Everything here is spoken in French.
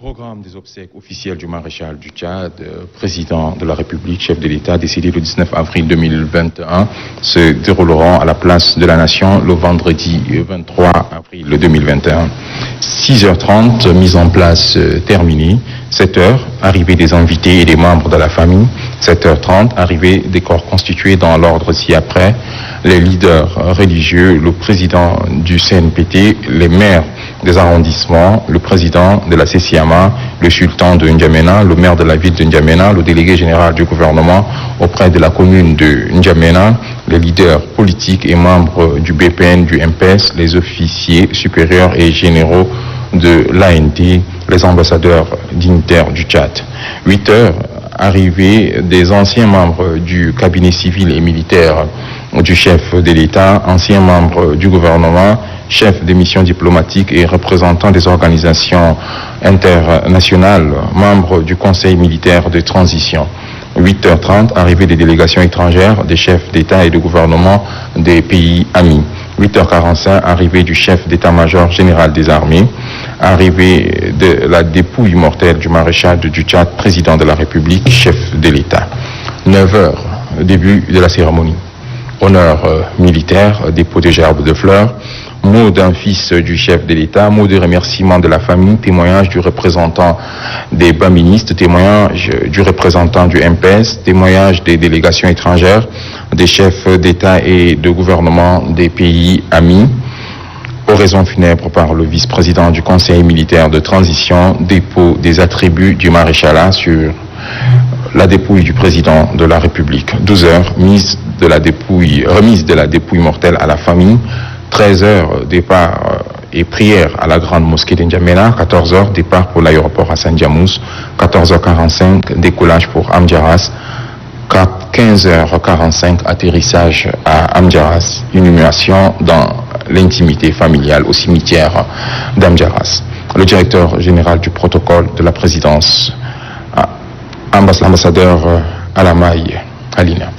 Programme des obsèques officielles du maréchal du Tchad, président de la République, chef de l'État, décédé le 19 avril 2021, se dérouleront à la place de la Nation le vendredi 23 avril 2021. 6h30, mise en place terminée. 7h, arrivée des invités et des membres de la famille. 7h30, arrivée des corps constitués dans l'ordre ci-après. Les leaders religieux, le président du CNPT, les maires des arrondissements, le président de la CCAMA, le sultan de N'Djamena, le maire de la ville de N'Djamena, le délégué général du gouvernement auprès de la commune de N'Djamena, les leaders politiques et membres du BPN, du MPS, les officiers supérieurs et généraux de l'ANT, les ambassadeurs dignitaires du Tchad. 8h, arrivée des anciens membres du cabinet civil et militaire du chef de l'État, anciens membres du gouvernement, chefs des missions diplomatiques et représentants des organisations internationales, membres du Conseil militaire de transition. 8h30, arrivée des délégations étrangères, des chefs d'État et de gouvernement des pays amis. 8h45, arrivée du chef d'état-major général des armées. Arrivée de la dépouille mortelle du maréchal du Tchad, président de la République, chef de l'État. 9h, début de la cérémonie. Honneur militaire, dépôt de gerbes de fleurs, mot d'un fils du chef de l'État, mot de remerciement de la famille, témoignage du représentant des bas ministres, témoignage du représentant du MPS, témoignage des délégations étrangères, des chefs d'État et de gouvernement des pays amis. Oraison funèbre par le vice-président du Conseil militaire de transition, dépôt des attributs du maréchalat sur la dépouille du président de la République. 12h, remise de la dépouille mortelle à la famille. 13h, départ et prière à la grande mosquée d'N'Djamena. 14h, départ pour l'aéroport Hassan Diamous. 14h45, décollage pour Amdjaras. 15h45, atterrissage à Amdjaras. Inhumation dans l'intimité familiale au cimetière d'Amdjaras. Le directeur général du protocole de la présidence, l'ambassadeur Alamaï Alina.